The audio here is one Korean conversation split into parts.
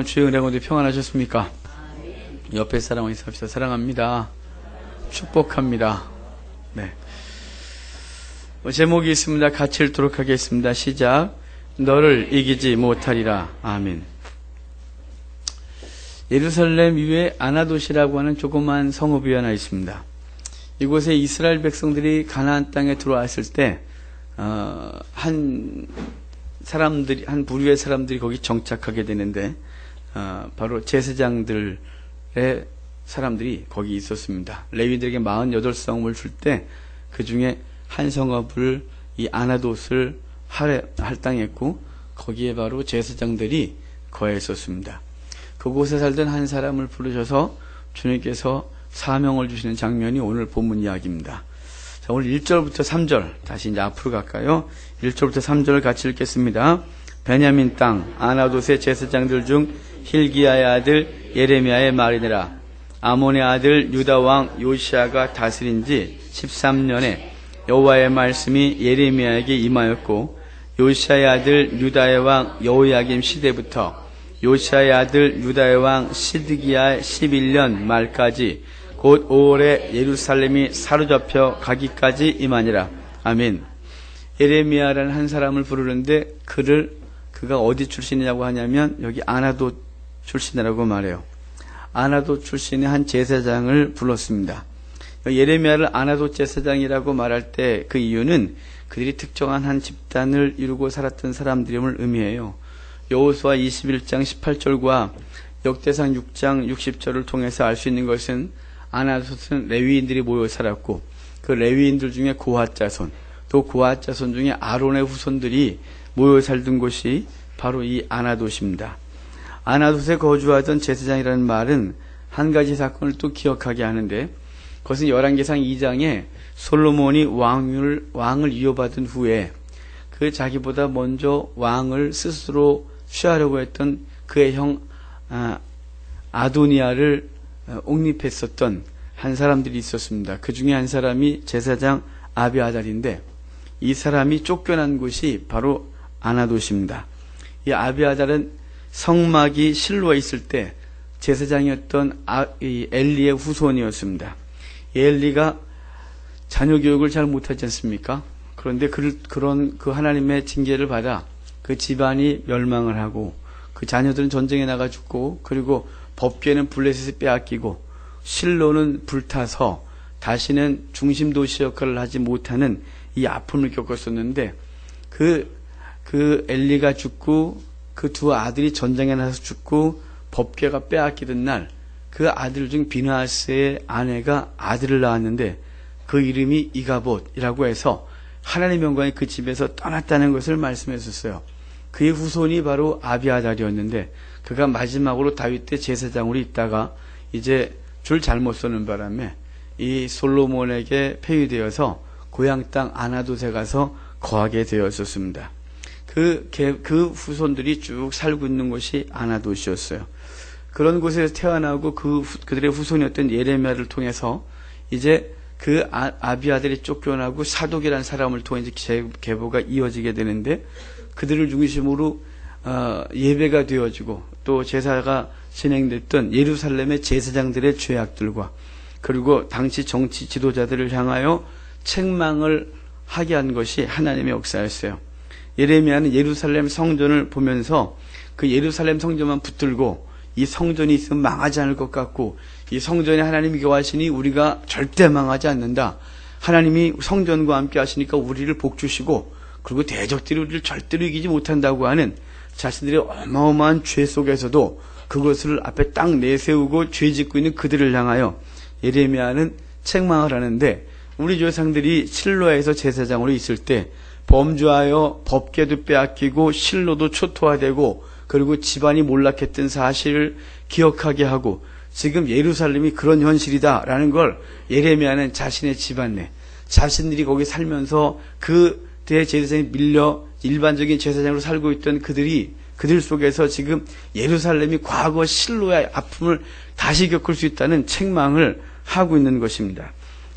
주의 은혜가 모두 평안하셨습니까? 옆에 사람과 인사합시다. 사랑합니다. 축복합니다. 네. 제목이 있습니다. 같이 읽도록 하겠습니다. 시작. 너를 이기지 못하리라. 아멘. 예루살렘 위에 아나돗이라고 하는 조그만 성읍이 하나 있습니다. 이곳에 이스라엘 백성들이 가나안 땅에 들어왔을 때 한 부류의 사람들이 거기 정착하게 되는데 바로 제사장들의 사람들이 거기 있었습니다. 레위들에게 48성읍을 줄 때 그 중에 한 성읍을 이 아나돗을 할당했고 거기에 바로 제사장들이 거해 있었습니다. 그곳에 살던 한 사람을 부르셔서 주님께서 사명을 주시는 장면이 오늘 본문 이야기입니다. 자, 오늘 1절부터 3절 다시 이제 앞으로 갈까요? 1절부터 3절을 같이 읽겠습니다. 베냐민 땅 아나돗의 제사장들 중 hil기야의 아들 예레미야의 말이니라. 아몬의 아들 유다 왕 요시야가 다스린 지 13년에 여호와의 말씀이 예레미야에게 임하였고, 요시야의 아들 유다의 왕 여호야김 시대부터 요시야의 아들 유다의 왕 시드기야의 11년 말까지 곧 5월에 예루살렘이 사로잡혀 가기까지 임하니라. 아멘. 예레미야라는 한 사람을 부르는데 그가 어디 출신이냐고 하냐면 여기 아나돗 출신이라고 말해요. 아나돗 출신의 한 제사장을 불렀습니다. 예레미야를 아나돗 제사장이라고 말할 때 그 이유는 그들이 특정한 한 집단을 이루고 살았던 사람들임을 의미해요. 여호수아 21장 18절과 역대상 6장 60절을 통해서 알 수 있는 것은 아나돗은 레위인들이 모여 살았고, 그 레위인들 중에 고핫 자손, 또 고핫 자손 중에 아론의 후손들이 모여 살던 곳이 바로 이 아나돗입니다. 아나돗에 거주하던 제사장이라는 말은 한 가지 사건을 또 기억하게 하는데, 그것은 열왕기상 2장에 솔로몬이 왕을 이어받은 후에 그 자기보다 먼저 왕을 스스로 취하려고 했던 그의 형 아도니아를 옹립했었던 한 사람들이 있었습니다. 그 중에 한 사람이 제사장 아비아달인데, 이 사람이 쫓겨난 곳이 바로 아나돗입니다. 이 아비아달은 성막이 실로에 있을 때 제사장이었던 엘리의 후손이었습니다. 엘리가 자녀 교육을 잘 못하지 않습니까? 그런데 그 하나님의 징계를 받아 그 집안이 멸망을 하고, 그 자녀들은 전쟁에 나가 죽고, 그리고 법궤는 블레셋에 빼앗기고, 실로는 불타서 다시는 중심 도시 역할을 하지 못하는 이 아픔을 겪었었는데, 그 엘리가 죽고 그 두 아들이 전쟁에 나서 죽고 법궤가 빼앗기던 날, 그 아들 중 비느하스의 아내가 아들을 낳았는데 그 이름이 이가봇이라고 해서 하나님의 영광이 그 집에서 떠났다는 것을 말씀했었어요. 그의 후손이 바로 아비아달이었는데, 그가 마지막으로 다윗 때 제사장으로 있다가 이제 줄 잘못 서는 바람에 이 솔로몬에게 폐위되어서 고향 땅 아나돗에 가서 거하게 되었었습니다. 그 후손들이 쭉 살고 있는 곳이 아나돗이었어요. 그런 곳에서 태어나고 그들의 후손이었던 예레미야를 통해서 이제 그 아비아들이 쫓겨나고 사독이라는 사람을 통해 이제 계보가 이어지게 되는데, 그들을 중심으로 예배가 되어지고 또 제사가 진행됐던 예루살렘의 제사장들의 죄악들과, 그리고 당시 정치 지도자들을 향하여 책망을 하게 한 것이 하나님의 역사였어요. 예레미야는 예루살렘 성전을 보면서 그 예루살렘 성전만 붙들고 이 성전이 있으면 망하지 않을 것 같고, 이 성전에 하나님이 거하시니 우리가 절대 망하지 않는다. 하나님이 성전과 함께 하시니까 우리를 복주시고, 그리고 대적들이 우리를 절대로 이기지 못한다고 하는 자신들의 어마어마한 죄 속에서도 그것을 앞에 딱 내세우고 죄 짓고 있는 그들을 향하여 예레미야는 책망을 하는데, 우리 조상들이 실로에서 제사장으로 있을 때 범죄하여 법궤도 빼앗기고 실로도 초토화되고 그리고 집안이 몰락했던 사실을 기억하게 하고, 지금 예루살렘이 그런 현실이다라는 걸 예레미야는 자신의 집안 내, 자신들이 거기 살면서 그 대제사장이 밀려 일반적인 제사장으로 살고 있던 그들 속에서 지금 예루살렘이 과거 실로의 아픔을 다시 겪을 수 있다는 책망을 하고 있는 것입니다.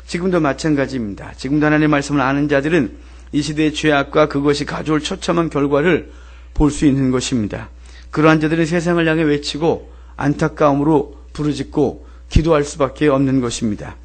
지금도 마찬가지입니다. 지금도 하나님의 말씀을 아는 자들은 이 시대의 죄악과 그것이 가져올 처참한 결과를 볼 수 있는 것입니다. 그러한 자들은 세상을 향해 외치고 안타까움으로 부르짖고 기도할 수밖에 없는 것입니다.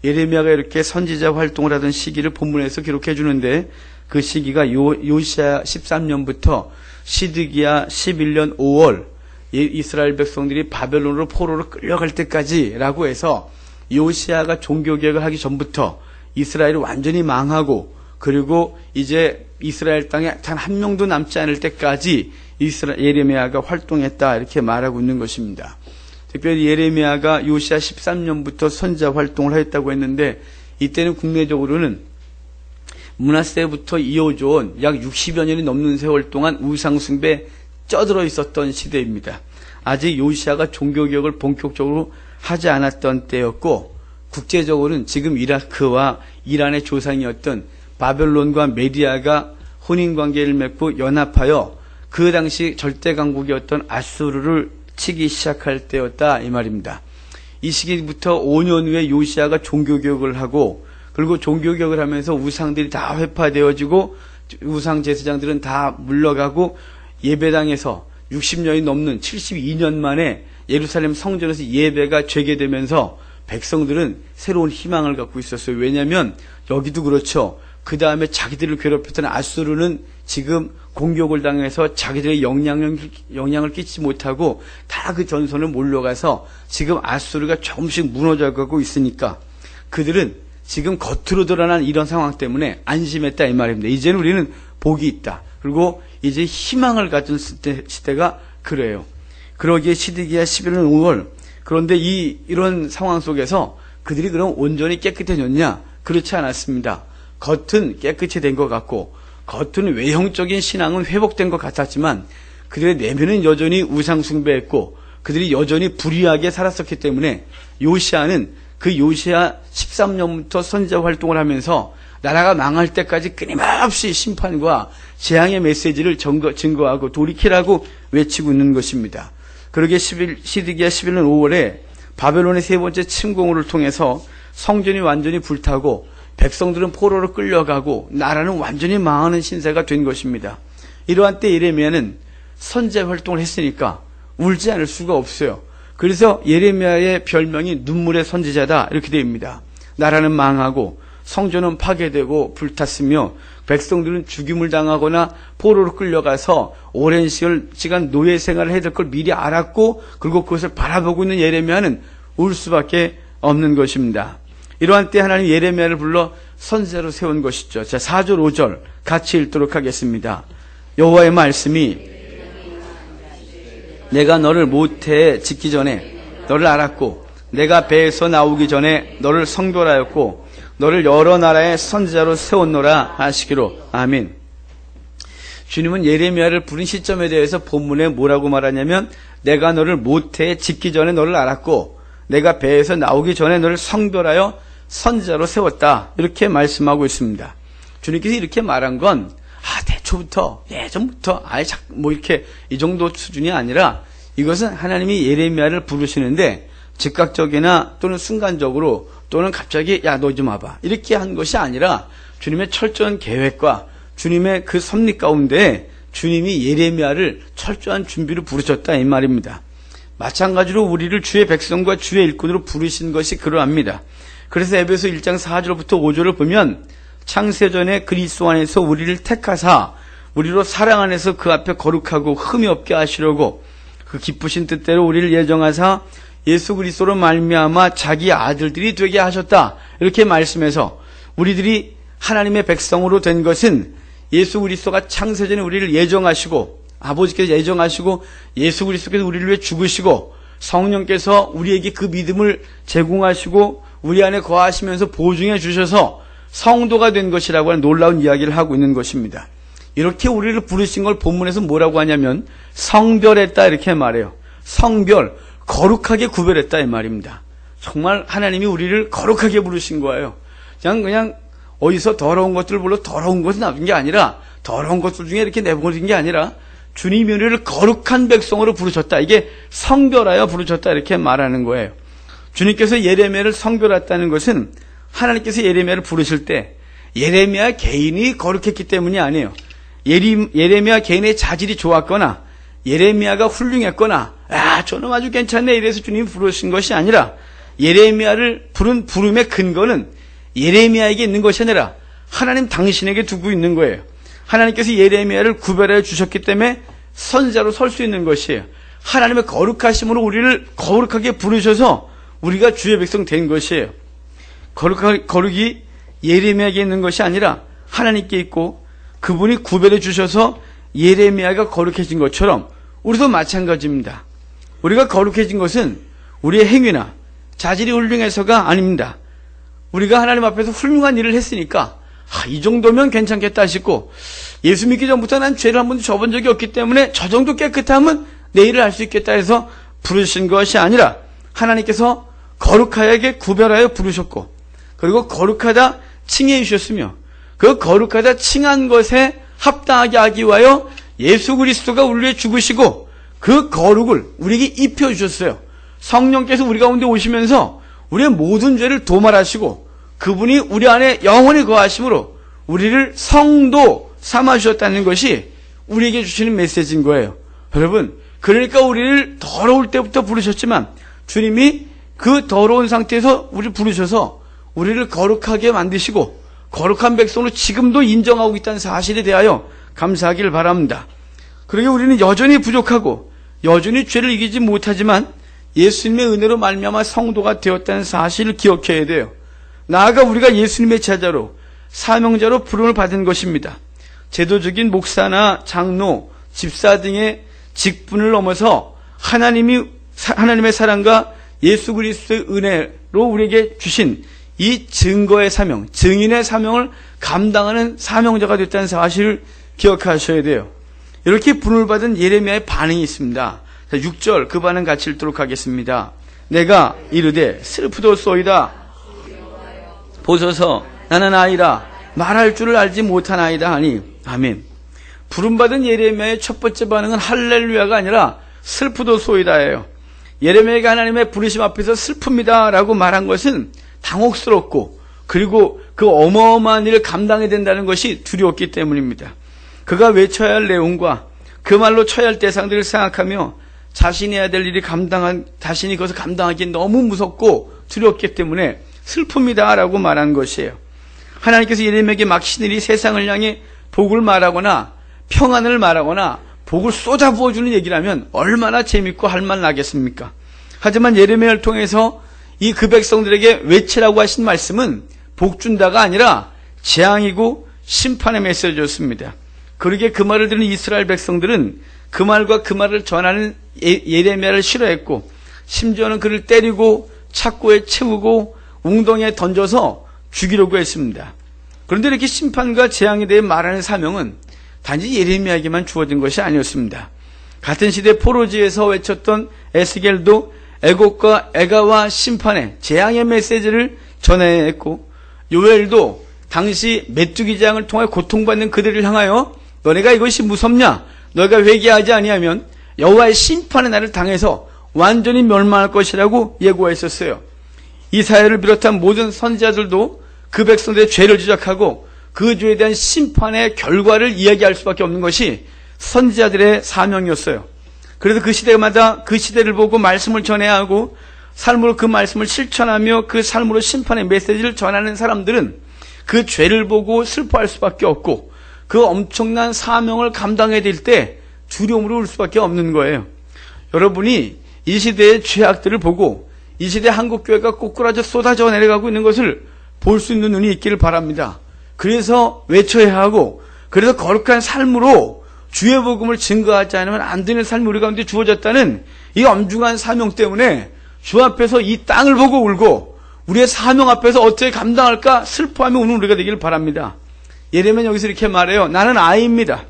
예레미야가 이렇게 선지자 활동을 하던 시기를 본문에서 기록해 주는데 그 시기가 요시야 13년부터 시드기야 11년 5월 이스라엘 백성들이 바벨론으로 포로로 끌려갈 때까지라고 해서 요시야가 종교개혁을 하기 전부터 이스라엘이 완전히 망하고 그리고 이제 이스라엘 땅에 단 한 명도 남지 않을 때까지 예레미야가 활동했다 이렇게 말하고 있는 것입니다. 특별히 예레미야가 요시야 13년부터 선지자 활동을 했다고 했는데 이때는 국내적으로는 므낫세부터 이어져온 약 60여 년이 넘는 세월 동안 우상숭배에 쪄들어 있었던 시대입니다. 아직 요시야가 종교개혁을 본격적으로 하지 않았던 때였고 국제적으로는 지금 이라크와 이란의 조상이었던 바벨론과 메디아가 혼인관계를 맺고 연합하여 그 당시 절대 강국이었던 아수르를 치기 시작할 때였다 이 말입니다. 이 시기부터 5년 후에 요시야가 종교개혁을 하고 그리고 종교개혁을 하면서 우상들이 다 회파되어지고 우상 제사장들은 다 물러가고 예배당에서 60년이 넘는 72년 만에 예루살렘 성전에서 예배가 재개되면서 백성들은 새로운 희망을 갖고 있었어요. 왜냐하면 여기도 그렇죠. 그 다음에 자기들을 괴롭혔던 아수르는 지금 공격을 당해서 자기들의 영향을 끼치지 못하고 다 그 전선을 몰려가서 지금 아수르가 조금씩 무너져가고 있으니까 그들은 지금 겉으로 드러난 이런 상황 때문에 안심했다 이 말입니다. 이제는 우리는 복이 있다. 그리고 이제 희망을 가진 시대가 그래요. 그러기에 시드기야 11년 5월 그런데 이런 상황 속에서 그들이 그럼 온전히 깨끗해졌냐? 그렇지 않았습니다. 겉은 깨끗이 된 것 같고 겉은 외형적인 신앙은 회복된 것 같았지만 그들의 내면은 여전히 우상숭배했고 그들이 여전히 불의하게 살았었기 때문에 요시야는 그 요시야 13년부터 선지자 활동을 하면서 나라가 망할 때까지 끊임없이 심판과 재앙의 메시지를 증거하고 돌이키라고 외치고 있는 것입니다. 그러기에 시드기야 11년 5월에 바벨론의 세 번째 침공을 통해서 성전이 완전히 불타고 백성들은 포로로 끌려가고 나라는 완전히 망하는 신세가 된 것입니다. 이러한 때 예레미야는 선지자 활동을 했으니까 울지 않을 수가 없어요. 그래서 예레미야의 별명이 눈물의 선지자다 이렇게 됩니다. 나라는 망하고 성전은 파괴되고 불탔으며 백성들은 죽임을 당하거나 포로로 끌려가서 오랜 시간 노예 생활을 해야 될 걸 미리 알았고 그리고 그것을 바라보고 있는 예레미야는 울 수밖에 없는 것입니다. 이러한 때 하나님 예레미야를 불러 선지자로 세운 것이죠. 자, 4절 5절 같이 읽도록 하겠습니다. 여호와의 말씀이 내가 너를 모태에 짓기 전에 너를 알았고 내가 배에서 나오기 전에 너를 성별하였고 너를 여러 나라의 선지자로 세웠노라 하시기로. 아멘. 주님은 예레미야를 부른 시점에 대해서 본문에 뭐라고 말하냐면 내가 너를 모태에 짓기 전에 너를 알았고 내가 배에서 나오기 전에 너를 성별하여 선지자로 세웠다 이렇게 말씀하고 있습니다. 주님께서 이렇게 말한 건 대초부터 예전부터 이렇게 이 정도 수준이 아니라 이것은 하나님이 예레미야를 부르시는데 즉각적이나 또는 순간적으로 또는 갑자기 너 좀 와봐 이렇게 한 것이 아니라 주님의 철저한 계획과 주님의 그 섭리 가운데 주님이 예레미야를 철저한 준비로 부르셨다 이 말입니다. 마찬가지로 우리를 주의 백성과 주의 일꾼으로 부르신 것이 그러합니다. 그래서 에베소 1장 4절부터 5절을 보면 창세전에 그리스도 안에서 우리를 택하사 우리로 사랑 안에서 그 앞에 거룩하고 흠이 없게 하시려고 그 기쁘신 뜻대로 우리를 예정하사 예수 그리스도로 말미암아 자기 아들들이 되게 하셨다 이렇게 말씀해서 우리들이 하나님의 백성으로 된 것은 예수 그리스도가 창세전에 우리를 예정하시고 아버지께서 예정하시고 예수 그리스도께서 우리를 위해 죽으시고 성령께서 우리에게 그 믿음을 제공하시고 우리 안에 거하시면서 보증해 주셔서 성도가 된 것이라고 하는 놀라운 이야기를 하고 있는 것입니다. 이렇게 우리를 부르신 걸 본문에서 뭐라고 하냐면 성별했다 이렇게 말해요. 성별, 거룩하게 구별했다 이 말입니다. 정말 하나님이 우리를 거룩하게 부르신 거예요. 그냥 어디서 더러운 것들을 불러 더러운 것을 나쁜 게 아니라 더러운 것들 중에 이렇게 내버린 게 아니라 주님이 우리를 거룩한 백성으로 부르셨다. 이게 성별하여 부르셨다 이렇게 말하는 거예요. 주님께서 예레미야를 성별했다는 것은 하나님께서 예레미야를 부르실 때 예레미야 개인이 거룩했기 때문이 아니에요. 예레미야 개인의 자질이 좋았거나 예레미야가 훌륭했거나 저놈 아주 괜찮네 이래서 주님이 부르신 것이 아니라 예레미야를 부른 부름의 근거는 예레미야에게 있는 것이 아니라 하나님 당신에게 두고 있는 거예요. 하나님께서 예레미야를 구별해 주셨기 때문에 선지자로 설 수 있는 것이에요. 하나님의 거룩하심으로 우리를 거룩하게 부르셔서 우리가 주의 백성 된 것이에요. 거룩이 예레미야에게 있는 것이 아니라 하나님께 있고 그분이 구별해 주셔서 예레미야가 거룩해진 것처럼 우리도 마찬가지입니다. 우리가 거룩해진 것은 우리의 행위나 자질이 훌륭해서가 아닙니다. 우리가 하나님 앞에서 훌륭한 일을 했으니까 이 정도면 괜찮겠다 싶고 예수 믿기 전부터 난 죄를 한 번도 져본 적이 없기 때문에 저 정도 깨끗하면 내 일을 할 수 있겠다 해서 부르신 것이 아니라 하나님께서 거룩하게 구별하여 부르셨고 그리고 거룩하다 칭해 주셨으며 그 거룩하다 칭한 것에 합당하게 하기 위하여 예수 그리스도가 우리 위해 죽으시고 그 거룩을 우리에게 입혀주셨어요. 성령께서 우리 가운데 오시면서 우리의 모든 죄를 도말하시고 그분이 우리 안에 영원히 거하심으로 우리를 성도 삼아주셨다는 것이 우리에게 주시는 메시지인 거예요. 여러분, 그러니까 우리를 더러울 때부터 부르셨지만 주님이 그 더러운 상태에서 우리를 부르셔서 우리를 거룩하게 만드시고 거룩한 백성으로 지금도 인정하고 있다는 사실에 대하여 감사하기를 바랍니다. 그러게 우리는 여전히 부족하고 여전히 죄를 이기지 못하지만 예수님의 은혜로 말미암아 성도가 되었다는 사실을 기억해야 돼요. 나아가 우리가 예수님의 제자로 사명자로 부름을 받은 것입니다. 제도적인 목사나 장로, 집사 등의 직분을 넘어서 하나님의 사랑과 예수 그리스도의 은혜로 우리에게 주신 이 증거의 사명, 증인의 사명을 감당하는 사명자가 됐다는 사실을 기억하셔야 돼요. 이렇게 부름을 받은 예레미야의 반응이 있습니다. 6절 그 반응 같이 읽도록 하겠습니다. 내가 이르되 슬프도소이다. 보소서 나는 아이라 말할 줄을 알지 못한 아이다 하니 아멘. 부름받은 예레미야의 첫 번째 반응은 할렐루야가 아니라 슬프도소이다예요. 예레미야가 하나님의 부르심 앞에서 슬픕니다 라고 말한 것은 당혹스럽고 그리고 그 어마어마한 일을 감당해야 된다는 것이 두려웠기 때문입니다. 그가 외쳐야 할 내용과 그 말로 쳐야 할 대상들을 생각하며 자신이 해야 될 일이 자신이 그것을 감당하기 너무 무섭고 두렵기 때문에 슬픕니다 라고 말한 것이에요. 하나님께서 예레미야에게 막신일이 세상을 향해 복을 말하거나 평안을 말하거나 복을 쏟아부어주는 얘기라면 얼마나 재밌고 할만 나겠습니까? 하지만 예레미야를 통해서 이 그 백성들에게 외치라고 하신 말씀은 복 준다가 아니라 재앙이고 심판의 메시지였습니다. 그러기에 그 말을 들은 이스라엘 백성들은 그 말과 그 말을 전하는 예레미야를 싫어했고 심지어는 그를 때리고 착고에 채우고 웅덩이에 던져서 죽이려고 했습니다. 그런데 이렇게 심판과 재앙에 대해 말하는 사명은 단지 예레미야에게만 주어진 것이 아니었습니다. 같은 시대 포로지에서 외쳤던 에스겔도 애곡과 애가와 심판의 재앙의 메시지를 전해야 했고 요엘도 당시 메뚜기 재앙을 통해 고통받는 그들을 향하여 너네가 이것이 무섭냐? 너희가 회개하지 아니하면 여호와의 심판의 날을 당해서 완전히 멸망할 것이라고 예고했었어요. 이사야를 비롯한 모든 선지자들도 그 백성들의 죄를 지적하고 그 죄에 대한 심판의 결과를 이야기할 수밖에 없는 것이 선지자들의 사명이었어요. 그래서 그 시대마다 그 시대를 보고 말씀을 전해야 하고 삶으로 그 말씀을 실천하며 그 삶으로 심판의 메시지를 전하는 사람들은 그 죄를 보고 슬퍼할 수밖에 없고 그 엄청난 사명을 감당해야 될 때 두려움으로 울 수밖에 없는 거예요. 여러분이 이 시대의 죄악들을 보고 이 시대 한국교회가 꼬꾸라져 쏟아져 내려가고 있는 것을 볼 수 있는 눈이 있기를 바랍니다. 그래서 외쳐야 하고 그래서 거룩한 삶으로 주의 복음을 증거하지 않으면 안 되는 삶이 우리 가운데 주어졌다는 이 엄중한 사명 때문에 주 앞에서 이 땅을 보고 울고 우리의 사명 앞에서 어떻게 감당할까 슬퍼하며 우는 우리가 되기를 바랍니다. 예레미야는 여기서 이렇게 말해요. 나는 아이입니다.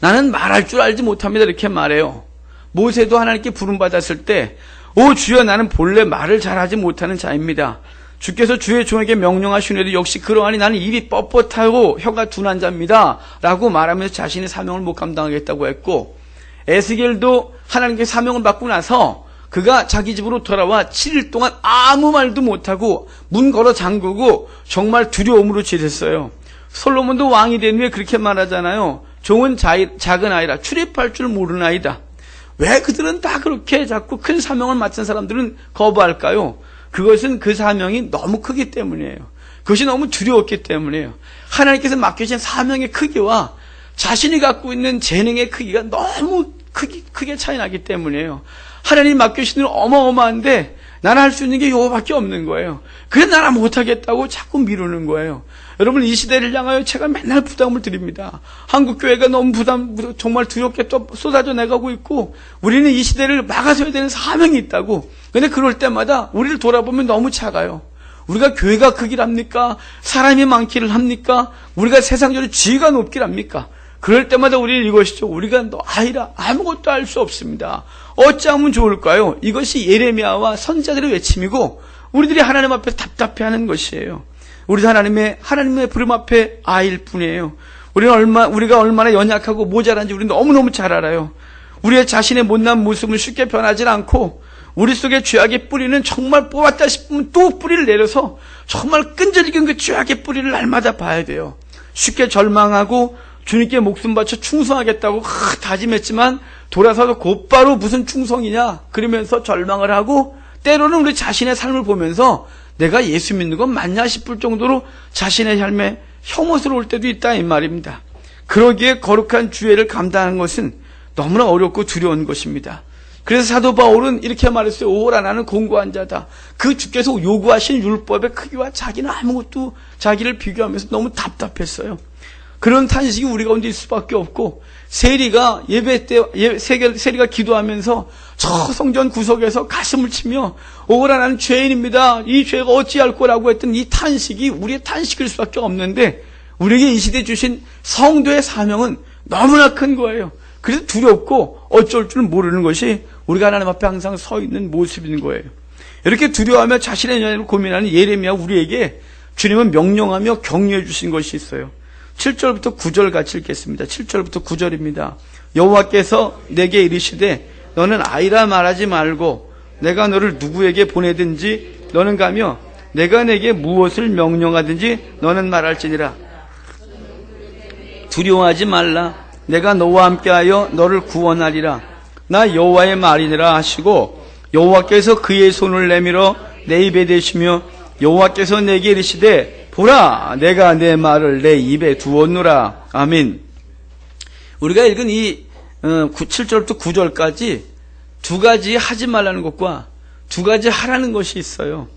나는 말할 줄 알지 못합니다. 이렇게 말해요. 모세도 하나님께 부름받았을 때 오 주여 나는 본래 말을 잘하지 못하는 자입니다. 주께서 주의 종에게 명령하시는데도 역시 그러하니 나는 입이 뻣뻣하고 혀가 둔한 자입니다 라고 말하면서 자신의 사명을 못 감당하겠다고 했고 에스겔도 하나님께 사명을 받고 나서 그가 자기 집으로 돌아와 7일 동안 아무 말도 못하고 문 걸어 잠그고 정말 두려움으로 지냈어요. 솔로몬도 왕이 된 후에 그렇게 말하잖아요. 종은 작은 아이라 출입할 줄 모르는 아이다. 왜 그들은 다 그렇게 자꾸 큰 사명을 맡은 사람들은 거부할까요? 그것은 그 사명이 너무 크기 때문이에요. 그것이 너무 두려웠기 때문이에요. 하나님께서 맡겨주신 사명의 크기와 자신이 갖고 있는 재능의 크기가 너무 크게 차이 나기 때문이에요. 하나님 맡겨주신 일은 어마어마한데 나는 할 수 있는 게 이거밖에 없는 거예요. 그래서 나는 못하겠다고 자꾸 미루는 거예요. 여러분, 이 시대를 향하여 제가 맨날 부담을 드립니다. 한국교회가 너무 정말 두렵게 또 쏟아져 내가고 있고, 우리는 이 시대를 막아서야 되는 사명이 있다고. 근데 그럴 때마다 우리를 돌아보면 너무 작아요. 우리가 교회가 크길 합니까? 사람이 많기를 합니까? 우리가 세상적으로 지위가 높길 합니까? 그럴 때마다 우리는 이것이죠. 우리가 너 아이라 아무것도 할 수 없습니다. 어찌하면 좋을까요? 이것이 예레미야와 선지자들의 외침이고 우리들이 하나님 앞에 답답해하는 것이에요. 우리도 하나님의 부름 앞에 아이일 뿐이에요. 우리가 얼마나 연약하고 모자란지 우리는 너무너무 잘 알아요. 우리의 자신의 못난 모습은 쉽게 변하지 않고 우리 속에 죄악의 뿌리는 정말 뽑았다 싶으면 또 뿌리를 내려서 정말 끈질긴 그 죄악의 뿌리를 날마다 봐야 돼요. 쉽게 절망하고 주님께 목숨 바쳐 충성하겠다고 다짐했지만 돌아서서 곧바로 무슨 충성이냐 그러면서 절망을 하고 때로는 우리 자신의 삶을 보면서 내가 예수 믿는 건 맞냐 싶을 정도로 자신의 삶에 혐오스러울 때도 있다 이 말입니다. 그러기에 거룩한 주애를 감당하는 것은 너무나 어렵고 두려운 것입니다. 그래서 사도 바울은 이렇게 말했어요. 오라 나는 공고한 자다. 그 주께서 요구하신 율법의 크기와 자기는 아무것도 자기를 비교하면서 너무 답답했어요. 그런 탄식이 우리 가운데 있을 수밖에 없고 세리가 예배 때 세리가 기도하면서 저 성전 구석에서 가슴을 치며 오라 나는 죄인입니다. 이 죄가 어찌할 거라고 했던 이 탄식이 우리의 탄식일 수밖에 없는데 우리에게 이 시대에 주신 성도의 사명은 너무나 큰 거예요. 그래서 두렵고 어쩔 줄 모르는 것이 우리가 하나님 앞에 항상 서 있는 모습인 거예요. 이렇게 두려워하며 자신의 연약을 고민하는 예레미야 우리에게 주님은 명령하며 격려해 주신 것이 있어요. 7절부터 9절 같이 읽겠습니다. 7절부터 9절입니다. 여호와께서 내게 이르시되 너는 아이라 말하지 말고 내가 너를 누구에게 보내든지 너는 가며 내가 내게 무엇을 명령하든지 너는 말할지니라. 두려워하지 말라. 내가 너와 함께하여 너를 구원하리라. 나 여호와의 말이니라 하시고 여호와께서 그의 손을 내밀어 내 입에 대시며 여호와께서 내게 이르시되 보라 내가 내 말을 내 입에 두었노라. 아멘. 우리가 읽은 이 7절부터 9절까지 두 가지 하지 말라는 것과 두 가지 하라는 것이 있어요.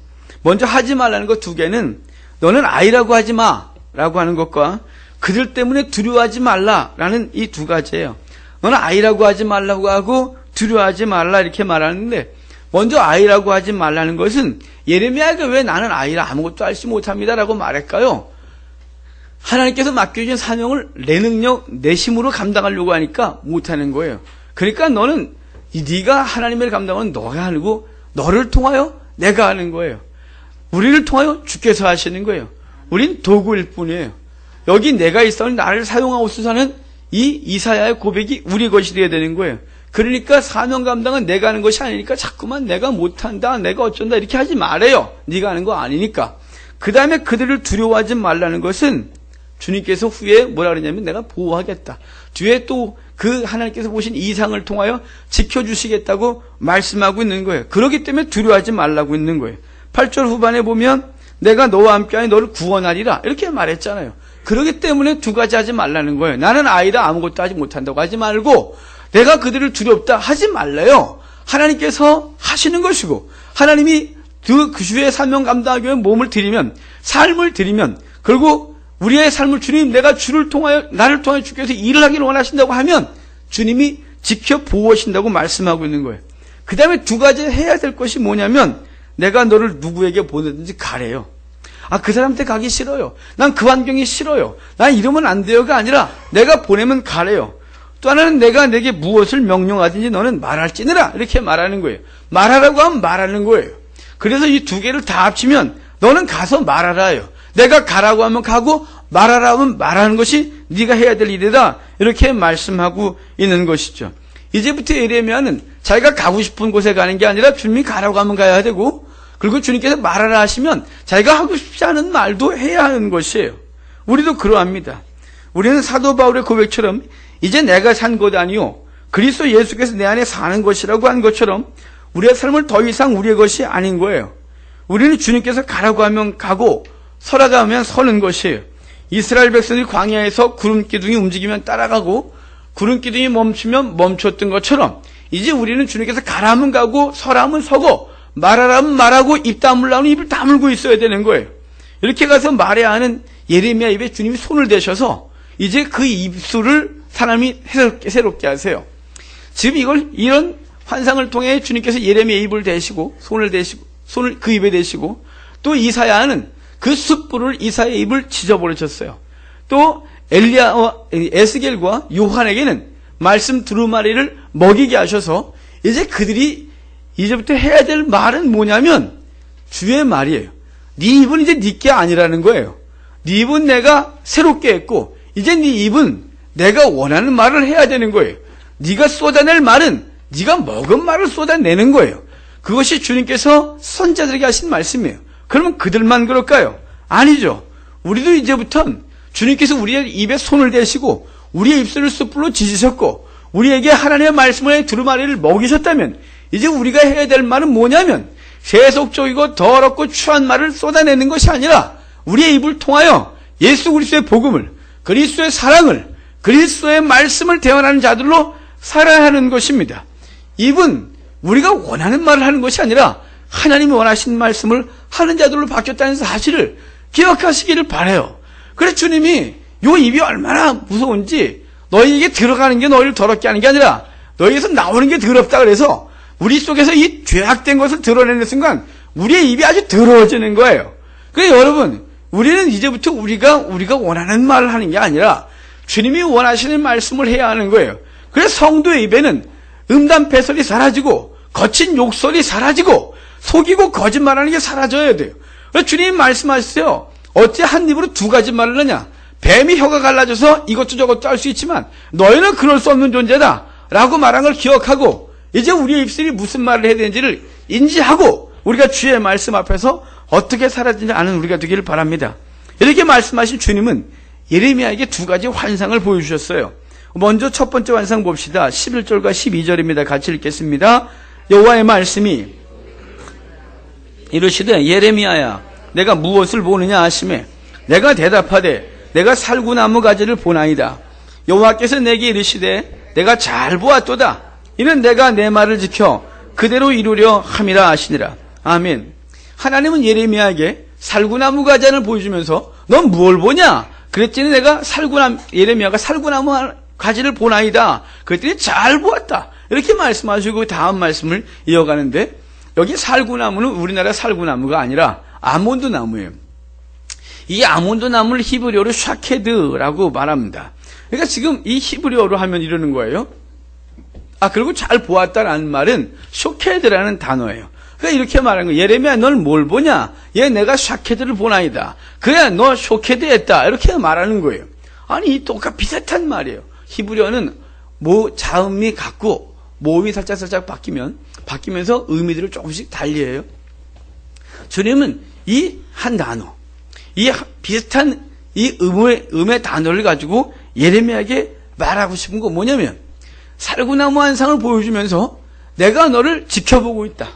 먼저 하지 말라는 것 두 개는 너는 아이라고 하지 마라고 하는 것과 그들 때문에 두려워하지 말라라는 이 두 가지예요. 너는 아이라고 하지 말라고 하고 두려워하지 말라 이렇게 말하는데 먼저 아이라고 하지 말라는 것은 예레미야가 왜 나는 아이라 아무것도 알지 못합니다라고 말할까요? 하나님께서 맡겨주신 사명을 내 능력, 내 힘으로 감당하려고 하니까 못하는 거예요. 그러니까 너는 네가 하나님의 감당은 너가 하고 너를 통하여 내가 하는 거예요. 우리를 통하여 주께서 하시는 거예요. 우린 도구일 뿐이에요. 여기 내가 있어는 나를 사용하옵소서는 이 이사야의 고백이 우리 것이 되어야 되는 거예요. 그러니까 사명 감당은 내가 하는 것이 아니니까 자꾸만 내가 못한다, 내가 어쩐다 이렇게 하지 말아요. 네가 하는 거 아니니까. 그 다음에 그들을 두려워하지 말라는 것은 주님께서 후에 뭐라 그러냐면 내가 보호하겠다. 뒤에 또 그 하나님께서 보신 이상을 통하여 지켜주시겠다고 말씀하고 있는 거예요. 그렇기 때문에 두려워하지 말라고 있는 거예요. 8절 후반에 보면 내가 너와 함께하여 너를 구원하리라 이렇게 말했잖아요. 그렇기 때문에 두 가지 하지 말라는 거예요. 나는 아이다 아무것도 하지 못한다고 하지 말고 내가 그들을 두렵다 하지 말래요. 하나님께서 하시는 것이고 하나님이 그 주의 사명 감당하기 위해 몸을 드리면 삶을 드리면 그리고 우리의 삶을 주님 내가 주를 통하여 나를 통하여 주께서 일을 하기를 원하신다고 하면 주님이 지켜 보호하신다고 말씀하고 있는 거예요. 그 다음에 두 가지 해야 될 것이 뭐냐면 내가 너를 누구에게 보내든지 가래요. 그 사람한테 가기 싫어요. 난 그 환경이 싫어요. 난 이러면 안 돼요가 아니라 내가 보내면 가래요. 또 하나는 내가 내게 무엇을 명령하든지 너는 말할지니라 이렇게 말하는 거예요. 말하라고 하면 말하는 거예요. 그래서 이 두 개를 다 합치면 너는 가서 말하라요. 내가 가라고 하면 가고 말하라고 하면 말하는 것이 네가 해야 될 일이다 이렇게 말씀하고 있는 것이죠. 이제부터 예레미야는 자기가 가고 싶은 곳에 가는 게 아니라 주님이 가라고 하면 가야 되고 그리고 주님께서 말하라 하시면 자기가 하고 싶지 않은 말도 해야 하는 것이에요. 우리도 그러합니다. 우리는 사도 바울의 고백처럼 이제 내가 산 것 아니요 그리스도 예수께서 내 안에 사는 것이라고 한 것처럼 우리의 삶을 더 이상 우리의 것이 아닌 거예요. 우리는 주님께서 가라고 하면 가고 서라고 하면 서는 것이에요. 이스라엘 백성들이 광야에서 구름 기둥이 움직이면 따라가고 구름 기둥이 멈추면 멈췄던 것처럼 이제 우리는 주님께서 가라면 가고 서라면 서고 말하라면 말하고 입 다물라면 입을 다물고 있어야 되는 거예요. 이렇게 가서 말해야 하는 예레미야 입에 주님이 손을 대셔서 이제 그 입술을 사람이 새롭게 하세요. 지금 이런 환상을 통해 주님께서 예레미야 입을 대시고 손을 그 입에 대시고 또 이사야는 그 숯불을 이사야의 입을 지져버리셨어요. 또 에스겔과 요한에게는 말씀 두루마리를 먹이게 하셔서 이제 그들이 이제부터 해야 될 말은 뭐냐면 주의 말이에요. 네 입은 이제 네 게 아니라는 거예요. 네 입은 내가 새롭게 했고 이제 네 입은 내가 원하는 말을 해야 되는 거예요. 네가 쏟아낼 말은 네가 먹은 말을 쏟아내는 거예요. 그것이 주님께서 선자들에게 하신 말씀이에요. 그러면 그들만 그럴까요? 아니죠. 우리도 이제부터는 주님께서 우리의 입에 손을 대시고 우리의 입술을 숯불로 지지셨고 우리에게 하나님의 말씀을 두루마리를 먹이셨다면 이제 우리가 해야 될 말은 뭐냐면 세속적이고 더럽고 추한 말을 쏟아내는 것이 아니라 우리의 입을 통하여 예수 그리스도의 복음을, 그리스도의 사랑을, 그리스도의 말씀을 대언하는 자들로 살아야 하는 것입니다. 입은 우리가 원하는 말을 하는 것이 아니라 하나님이 원하시는 말씀을 하는 자들로 바뀌었다는 사실을 기억하시기를 바라요. 그래서 주님이 요 입이 얼마나 무서운지 너희에게 들어가는 게 너희를 더럽게 하는 게 아니라 너희에서 나오는 게 더럽다 그래서 우리 속에서 이 죄악된 것을 드러내는 순간 우리의 입이 아주 더러워지는 거예요. 그래서 여러분 우리는 이제부터 우리가 원하는 말을 하는 게 아니라 주님이 원하시는 말씀을 해야 하는 거예요. 그래서 성도의 입에는 음담패설이 사라지고 거친 욕설이 사라지고 속이고 거짓말하는 게 사라져야 돼요. 그래서 주님이 말씀하셨어요. 어째 한 입으로 두 가지 말을 하냐. 뱀이 혀가 갈라져서 이것도 저것도 할 수 있지만 너희는 그럴 수 없는 존재다 라고 말한 걸 기억하고 이제 우리의 입술이 무슨 말을 해야 되는지를 인지하고 우리가 주의 말씀 앞에서 어떻게 살아야 되는지 아는 우리가 되기를 바랍니다. 이렇게 말씀하신 주님은 예레미야에게 두 가지 환상을 보여주셨어요. 먼저 첫 번째 환상 봅시다. 11절과 12절입니다. 같이 읽겠습니다. 여호와의 말씀이 이르시되 예레미야야 내가 무엇을 보느냐 하시매 내가 대답하되 내가 살구나무 가지를 보나이다. 여호와께서 내게 이르시되 내가 잘 보았도다. 이는 내가 내 말을 지켜 그대로 이루려 함이라 하시니라. 아멘. 하나님은 예레미야에게 살구나무 가지를 보여주면서 넌 무엇을 보냐? 그랬더니 예레미야가 살구나무 가지를 보나이다. 그랬더니 잘 보았다. 이렇게 말씀하시고 다음 말씀을 이어가는데 여기 살구나무는 우리나라 살구나무가 아니라 아몬드 나무예요. 이 아몬드 나무를 히브리어로 샤케드라고 말합니다. 그러니까 지금 이 히브리어로 하면 이러는 거예요. 그리고 잘 보았다라는 말은 쇼케드라는 단어예요. 그러니까 이렇게 말하는 거예요. 예레미야 넌 뭘 보냐? 내가 샤케드를 보나이다. 그래 너 쇼케드했다. 이렇게 말하는 거예요. 아니 똑같 비슷한 말이에요. 히브리어는 자음이 같고 모음이 살짝 바뀌면서 의미들을 조금씩 달리해요. 주님은 이 한 단어, 이 비슷한 이 음의 단어를 가지고 예레미야에게 말하고 싶은 거 뭐냐면 살구나무 환상을 보여주면서 내가 너를 지켜보고 있다.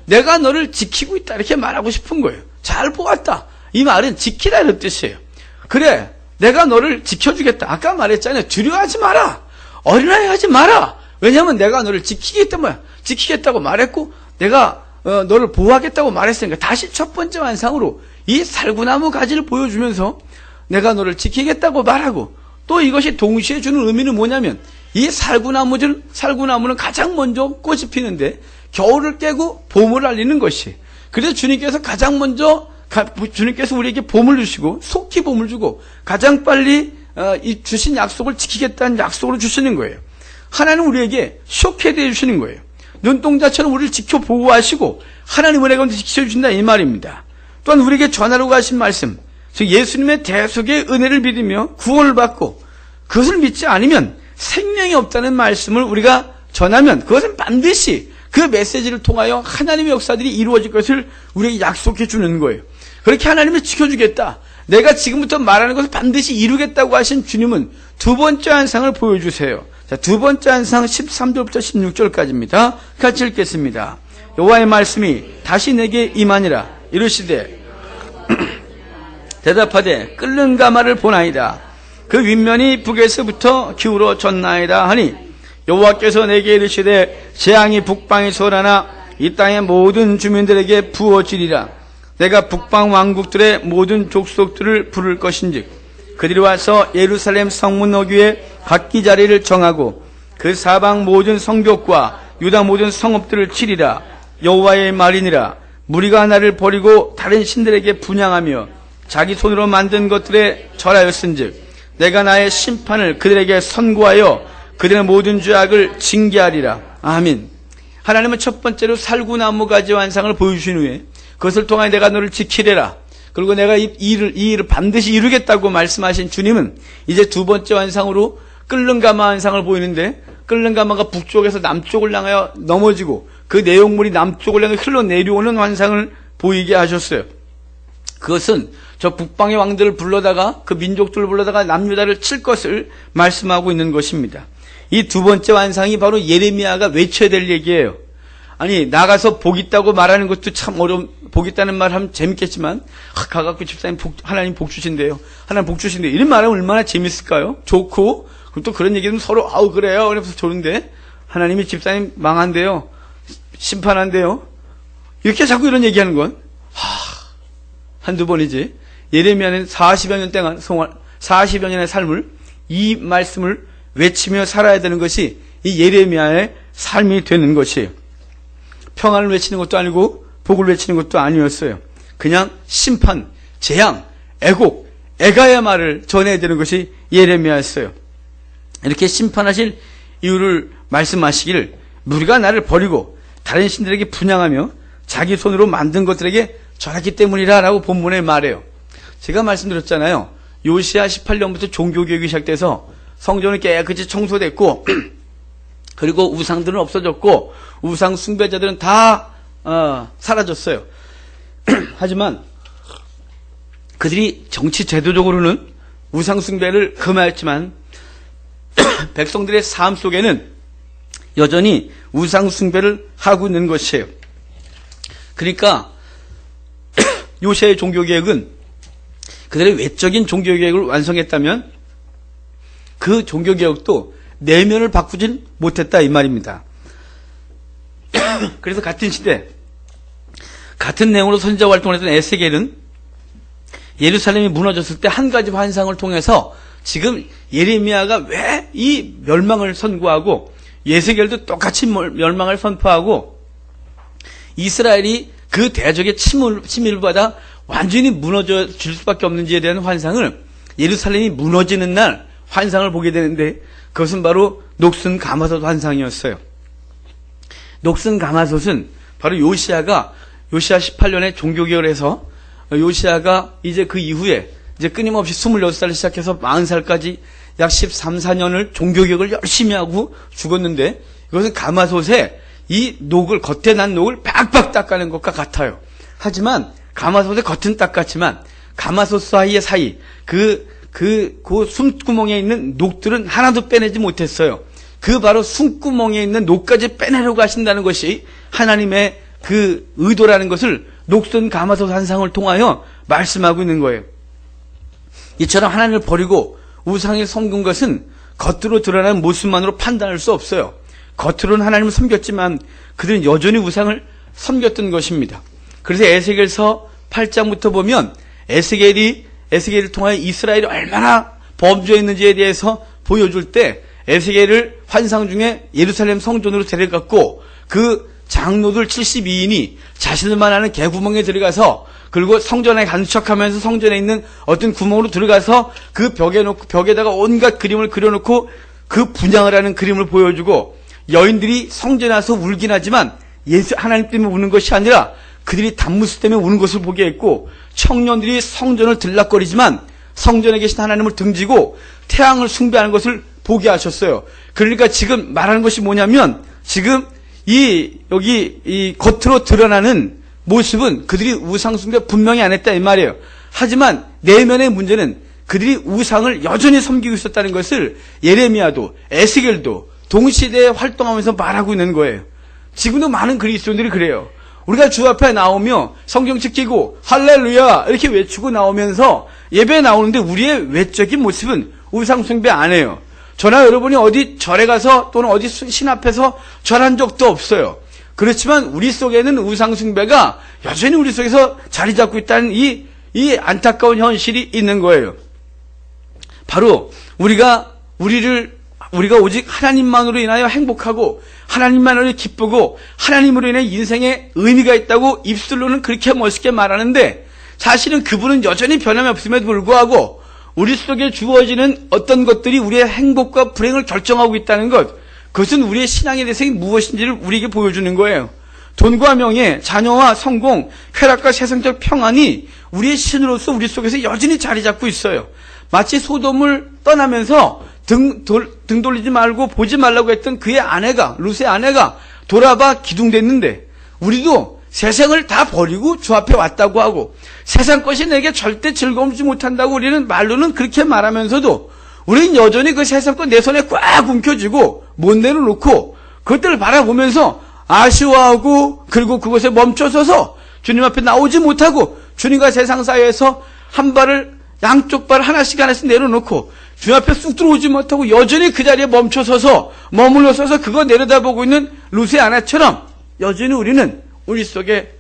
내가 너를 지키고 있다. 이렇게 말하고 싶은 거예요. 잘 보았다. 이 말은 지키라는 뜻이에요. 그래, 내가 너를 지켜주겠다. 아까 말했잖아요. 두려워하지 마라. 어린아이 하지 마라. 왜냐하면 내가 너를 지키겠다고 말했고 내가 너를 보호하겠다고 말했으니까 다시 첫 번째 환상으로 이 살구나무 가지를 보여주면서 내가 너를 지키겠다고 말하고 또 이것이 동시에 주는 의미는 뭐냐면 이 살구나무는 가장 먼저 꽃이 피는데 겨울을 깨고 봄을 알리는 것이 그래서 주님께서 가장 먼저 주님께서 우리에게 봄을 주시고 속히 봄을 주고 가장 빨리 이 주신 약속을 지키겠다는 약속을 주시는 거예요. 하나님은 우리에게 쇼케드 해주시는 거예요. 눈동자처럼 우리를 지켜 보호하시고 하나님 은혜가 지켜주신다 이 말입니다. 또한 우리에게 전하러 가신 말씀 즉 예수님의 대속의 은혜를 믿으며 구원을 받고 그것을 믿지 않으면 생명이 없다는 말씀을 우리가 전하면 그것은 반드시 그 메시지를 통하여 하나님의 역사들이 이루어질 것을 우리에게 약속해 주는 거예요. 그렇게 하나님이 지켜주겠다. 내가 지금부터 말하는 것을 반드시 이루겠다고 하신 주님은 두 번째 환상을 보여주세요. 자, 두 번째 환상 13절부터 16절까지입니다. 같이 읽겠습니다. 여호와의 말씀이 다시 내게 임하니라. 이르시되 대답하되 끓는 가마를 보나이다. 그 윗면이 북에서부터 기울어 졌나이다 하니 여호와께서 내게 이르시되 재앙이 북방에서 나나 이 땅의 모든 주민들에게 부어지리라. 내가 북방 왕국들의 모든 족속들을 부를 것인즉 그들이 와서 예루살렘 성문 어귀에 각기 자리를 정하고 그 사방 모든 성벽과 유다 모든 성읍들을 치리라. 여호와의 말이니라. 무리가 나를 버리고 다른 신들에게 분향하며 자기 손으로 만든 것들에 절하였은즉 내가 나의 심판을 그들에게 선고하여 그들의 모든 죄악을 징계하리라. 아멘. 하나님은 첫 번째로 살구나무 가지 환상을 보여주신 후에 그것을 통하여 내가 너를 지키리라. 그리고 내가 이 일을 반드시 이루겠다고 말씀하신 주님은 이제 두 번째 환상으로 끓는 가마 환상을 보이는데, 끓는 가마가 북쪽에서 남쪽을 향하여 넘어지고 그 내용물이 남쪽을 향해 흘러내려오는 환상을 보이게 하셨어요. 그것은 저 북방의 왕들을 불러다가 그 민족들을 불러다가 남유다를 칠 것을 말씀하고 있는 것입니다. 이 두 번째 환상이 바로 예레미야가 외쳐야 될 얘기예요. 아니, 나가서 복 있다고 말하는 것도 참 어려운, 복 있다는 말 하면 재밌겠지만, 가갖고 집사님 하나님 복 주신대요. 하나님 복 주신대요. 이런 말하면 얼마나 재밌을까요? 좋고, 그럼 또 그런 얘기는 서로, 아우, 그래요. 그래서 좋은데, 하나님이 집사님 망한대요. 심판한대요. 이렇게 자꾸 이런 얘기하는 건, 한두 번이지. 예레미야는 40여 년 동안, 40여 년의 삶을, 이 말씀을 외치며 살아야 되는 것이 이 예레미야의 삶이 되는 것이에요. 평안을 외치는 것도 아니고 복을 외치는 것도 아니었어요. 그냥 심판, 재앙, 애곡, 애가의 말을 전해야 되는 것이 예레미야였어요. 이렇게 심판하실 이유를 말씀하시기를 무리가 나를 버리고 다른 신들에게 분향하며 자기 손으로 만든 것들에게 절하기 때문이라 라고 본문에 말해요. 제가 말씀드렸잖아요. 요시야 18년부터 종교개혁이 시작돼서 성전이 깨끗이 청소됐고 그리고 우상들은 없어졌고 우상 숭배자들은 다 사라졌어요. 하지만 그들이 정치 제도적으로는 우상 숭배를 금하였지만 백성들의 삶 속에는 여전히 우상 숭배를 하고 있는 것이에요. 그러니까 요시야의 종교개혁은 그들의 외적인 종교개혁을 완성했다면 그 종교개혁도 내면을 바꾸진 못했다 이 말입니다. 그래서 같은 시대 같은 내용으로 선지자 활동을 했던 에스겔은 예루살렘이 무너졌을 때 한 가지 환상을 통해서 지금 예레미야가 왜 이 멸망을 선고하고 에스겔도 똑같이 멸망을 선포하고 이스라엘이 그 대적의 침입을 받아 완전히 무너질 수밖에 없는지에 대한 환상을 예루살렘이 무너지는 날 환상을 보게 되는데 그것은 바로 녹슨 가마솥 환상이었어요. 녹슨 가마솥은 바로 요시야 18년에 종교개혁을 해서 요시야가 이제 그 이후에 이제 끊임없이 26살을 시작해서 40살까지 약 13, 14년을 종교개혁을 열심히 하고 죽었는데 이것은 가마솥에 이 녹을, 겉에 난 녹을 빡빡 닦아낸 것과 같아요. 하지만 가마솥의 겉은 닦았지만 가마솥 사이 그 숨구멍에 있는 녹들은 하나도 빼내지 못했어요. 그 바로 숨구멍에 있는 녹까지 빼내려고 하신다는 것이 하나님의 그 의도라는 것을 녹슨 가마솥 환상을 통하여 말씀하고 있는 거예요. 이처럼 하나님을 버리고 우상에 섬긴 것은 겉으로 드러나는 모습만으로 판단할 수 없어요. 겉으로는 하나님을 섬겼지만 그들은 여전히 우상을 섬겼던 것입니다. 그래서 에스겔서 8장부터 보면 에스겔을 통하여 이스라엘이 얼마나 범죄했는지에 대해서 보여줄 때 에스겔을 환상 중에 예루살렘 성전으로 데려갔고 그 장로들 72인이 자신들만 아는 개구멍에 들어가서 그리고 성전에 간 척하면서 성전에 있는 어떤 구멍으로 들어가서 그 벽에다가 온갖 그림을 그려놓고 그 분향을 하는 그림을 보여주고 여인들이 성전에 와서 울긴 하지만 하나님 때문에 우는 것이 아니라 그들이 단무스 때문에 우는 것을 보게 했고 청년들이 성전을 들락거리지만 성전에 계신 하나님을 등지고 태양을 숭배하는 것을 보게 하셨어요. 그러니까 지금 말하는 것이 뭐냐면 지금 이 겉으로 드러나는 모습은 그들이 우상 숭배 분명히 안 했다 이 말이에요. 하지만 내면의 문제는 그들이 우상을 여전히 섬기고 있었다는 것을 예레미야도 에스겔도 동시대에 활동하면서 말하고 있는 거예요. 지금도 많은 그리스도인들이 그래요. 우리가 주 앞에 나오며 성경책 끼고 할렐루야 이렇게 외치고 나오면서 예배에 나오는데 우리의 외적인 모습은 우상 숭배 안 해요. 저나 여러분이 어디 절에 가서 또는 어디 신 앞에서 절한 적도 없어요. 그렇지만 우리 속에는 우상 숭배가 여전히 우리 속에서 자리 잡고 있다는 이 안타까운 현실이 있는 거예요. 바로 우리가 오직 하나님만으로 인하여 행복하고 하나님만으로 기쁘고 하나님으로 인해 인생에 의미가 있다고 입술로는 그렇게 멋있게 말하는데 사실은 그분은 여전히 변함이 없음에도 불구하고 우리 속에 주어지는 어떤 것들이 우리의 행복과 불행을 결정하고 있다는 것, 그것은 우리의 신앙의 대상이 무엇인지를 우리에게 보여주는 거예요. 돈과 명예, 자녀와 성공, 쾌락과 세상적 평안이 우리의 신으로서 우리 속에서 여전히 자리 잡고 있어요. 마치 소돔을 떠나면서 등 돌리지 말고 보지 말라고 했던 그의 아내가, 룻의 아내가 돌아봐 기둥댔는데 우리도 세상을 다 버리고 주 앞에 왔다고 하고 세상 것이 내게 절대 즐거움 주지 못한다고 우리는 말로는 그렇게 말하면서도 우리는 여전히 그 세상 것 내 손에 꽉 움켜쥐고 못 내려놓고 그것들을 바라보면서 아쉬워하고 그리고 그것에 멈춰서서 주님 앞에 나오지 못하고 주님과 세상 사이에서 한 발을 양쪽 발 하나씩 내려놓고 주님 앞에 쑥 들어오지 못하고 여전히 그 자리에 멈춰서서 머물러 서서 그거 내려다보고 있는 룻의 아내처럼 여전히 우리는 우리 속에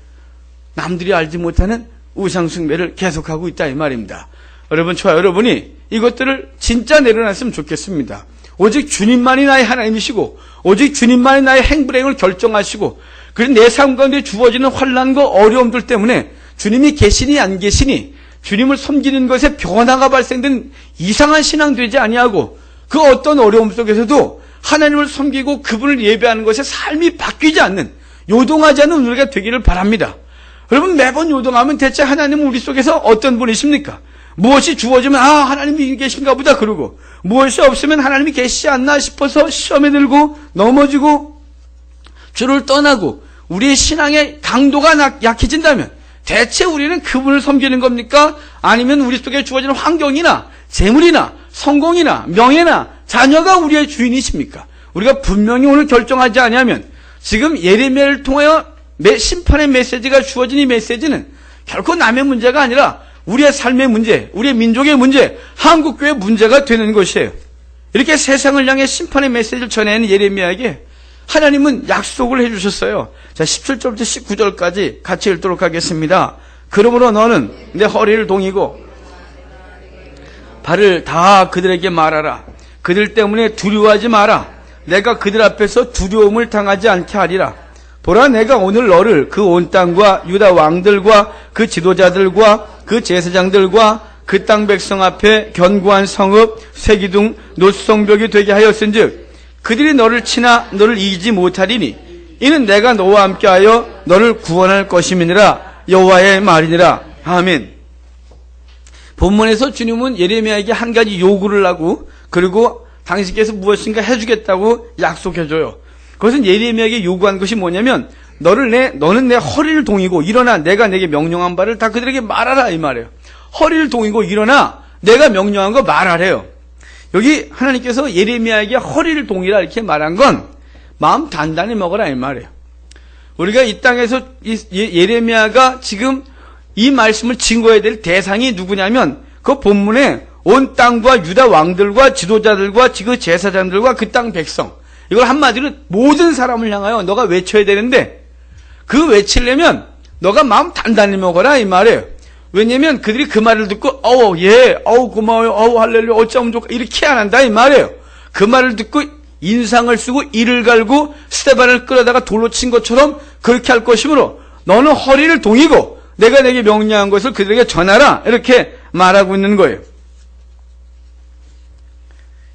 남들이 알지 못하는 우상숭배를 계속하고 있다 이 말입니다. 여러분, 저와 여러분이 이것들을 진짜 내려놨으면 좋겠습니다. 오직 주님만이 나의 하나님이시고 오직 주님만이 나의 행불행을 결정하시고 그래서 내 삶 가운데 주어지는 환난과 어려움들 때문에 주님이 계시니 안 계시니 주님을 섬기는 것에 변화가 발생된 이상한 신앙 되지 아니하고 그 어떤 어려움 속에서도 하나님을 섬기고 그분을 예배하는 것에 삶이 바뀌지 않는 요동하지 않는 우리가 되기를 바랍니다. 여러분, 매번 요동하면 대체 하나님은 우리 속에서 어떤 분이십니까? 무엇이 주어지면 하나님이 계신가 보다 그러고 무엇이 없으면 하나님이 계시지 않나 싶어서 시험에 들고 넘어지고 주를 떠나고 우리의 신앙의 강도가 약해진다면 대체 우리는 그분을 섬기는 겁니까? 아니면 우리 속에 주어지는 환경이나 재물이나 성공이나 명예나 자녀가 우리의 주인이십니까? 우리가 분명히 오늘 결정하지 않으면 지금 예레미야를 통하여 심판의 메시지가 주어진 이 메시지는 결코 남의 문제가 아니라 우리의 삶의 문제, 우리의 민족의 문제, 한국교회의 문제가 되는 것이에요. 이렇게 세상을 향해 심판의 메시지를 전해는 예레미야에게 하나님은 약속을 해주셨어요. 자, 17절부터 19절까지 같이 읽도록 하겠습니다. 그러므로 너는 내 허리를 동이고 발을 다 그들에게 말하라. 그들 때문에 두려워하지 마라. 내가 그들 앞에서 두려움을 당하지 않게 하리라. 보라, 내가 오늘 너를 그 온 땅과 유다 왕들과 그 지도자들과 그 제사장들과 그 땅 백성 앞에 견고한 성읍, 쇠기둥, 노성벽이 되게 하였은즉 그들이 너를 치나 너를 이기지 못하리니 이는 내가 너와 함께하여 너를 구원할 것임이니라. 여호와의 말이니라. 아멘. 본문에서 주님은 예레미야에게 한 가지 요구를 하고 그리고 당신께서 무엇인가 해주겠다고 약속해줘요. 그것은 예레미야에게 요구한 것이 뭐냐면 너는 내 허리를 동이고 일어나 내가 내게 명령한 바를 다 그들에게 말하라 이 말이에요. 허리를 동이고 일어나 내가 명령한 거 말하래요. 여기 하나님께서 예레미야에게 허리를 동이라 이렇게 말한 건 마음 단단히 먹어라 이 말이에요. 우리가 이 땅에서 예레미야가 지금 이 말씀을 증거해야 될 대상이 누구냐면 그 본문에 온 땅과 유다 왕들과 지도자들과 그 제사장들과 그 땅 백성, 이걸 한마디로 모든 사람을 향하여 너가 외쳐야 되는데 그 외치려면 너가 마음 단단히 먹어라 이 말이에요. 왜냐면 그들이 그 말을 듣고 고마워요, 할렐루야, 어쩌면 좋까 이렇게 안 한다 이 말이에요. 그 말을 듣고 인상을 쓰고 이를 갈고 스테반을 끌어다가 돌로 친 것처럼 그렇게 할 것이므로 너는 허리를 동이고 내가 내게 명령한 것을 그들에게 전하라 이렇게 말하고 있는 거예요.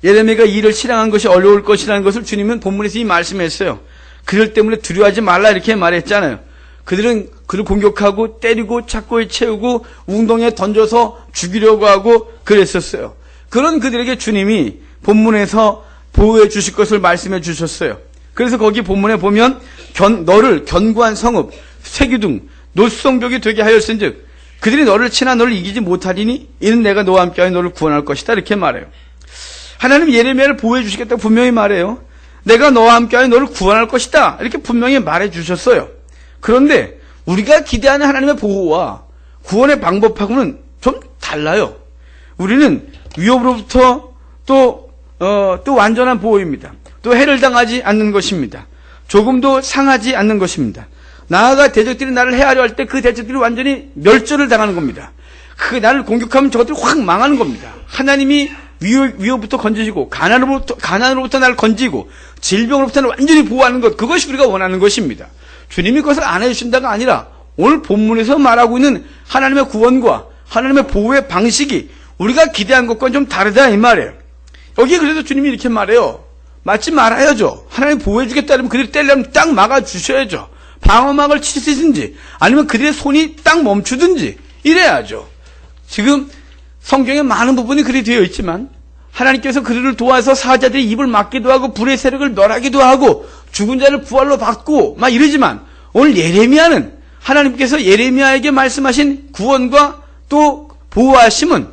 예레미야가 일을 실행한 것이 어려울 것이라는 것을 주님은 본문에서 이 말씀했어요. 그들 때문에 두려워하지 말라 이렇게 말했잖아요. 그들은 그를 공격하고 때리고 착고에 채우고 웅덩이에 던져서 죽이려고 하고 그랬었어요. 그런 그들에게 주님이 본문에서 보호해 주실 것을 말씀해 주셨어요. 그래서 거기 본문에 보면 너를 견고한 성읍, 쇠기둥, 노성벽이 되게 하였은즉 그들이 너를 치나 너를 이기지 못하리니 이는 내가 너와 함께하여 너를 구원할 것이다. 이렇게 말해요. 하나님 예레미야를 보호해 주시겠다고 분명히 말해요. 내가 너와 함께하여 너를 구원할 것이다. 이렇게 분명히 말해 주셨어요. 그런데 우리가 기대하는 하나님의 보호와 구원의 방법하고는 좀 달라요. 우리는 위협으로부터 또 완전한 보호입니다. 또 해를 당하지 않는 것입니다. 조금도 상하지 않는 것입니다. 나아가 대적들이 나를 해하려 할 때 그 대적들이 완전히 멸절을 당하는 겁니다. 나를 공격하면 저것들이 확 망하는 겁니다. 하나님이 위협부터 건지시고 가난으로부터 나를 건지고 질병으로부터 완전히 보호하는 것, 그것이 우리가 원하는 것입니다. 주님이 그것을 안 해주신다가 아니라 오늘 본문에서 말하고 있는 하나님의 구원과 하나님의 보호의 방식이 우리가 기대한 것과는 좀 다르다 이 말이에요. 여기 그래서 주님이 이렇게 말해요. 맞지 말아야죠. 하나님 보호해주겠다 그러면 그들이 때리려면 딱 막아주셔야죠. 방어막을 치시든지 아니면 그들의 손이 딱 멈추든지 이래야죠. 지금 성경에 많은 부분이 그리 되어 있지만 하나님께서 그들을 도와서 사자들의 입을 막기도 하고 불의 세력을 멸하기도 하고 죽은 자를 부활로 받고 막 이러지만 오늘 예레미야는 하나님께서 예레미야에게 말씀하신 구원과 또 보호하심은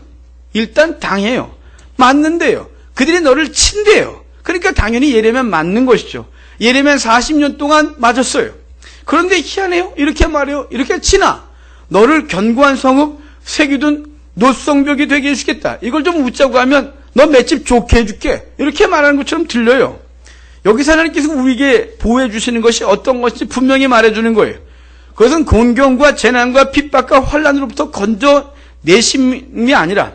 일단 당해요. 맞는데요. 그들이 너를 친대요. 그러니까 당연히 예레미야 맞는 것이죠. 예레미야 40년 동안 맞았어요. 그런데 희한해요. 이렇게 말해요. 이렇게 치나 너를 견고한 성읍 새기둔 노성벽이 되게 해주겠다. 이걸 좀 웃자고 하면 너 맷집 좋게 해줄게. 이렇게 말하는 것처럼 들려요. 여기서 하나님께서 우리에게 보호해 주시는 것이 어떤 것인지 분명히 말해주는 거예요. 그것은 곤경과 재난과 핍박과 환난으로부터 건져내심이 아니라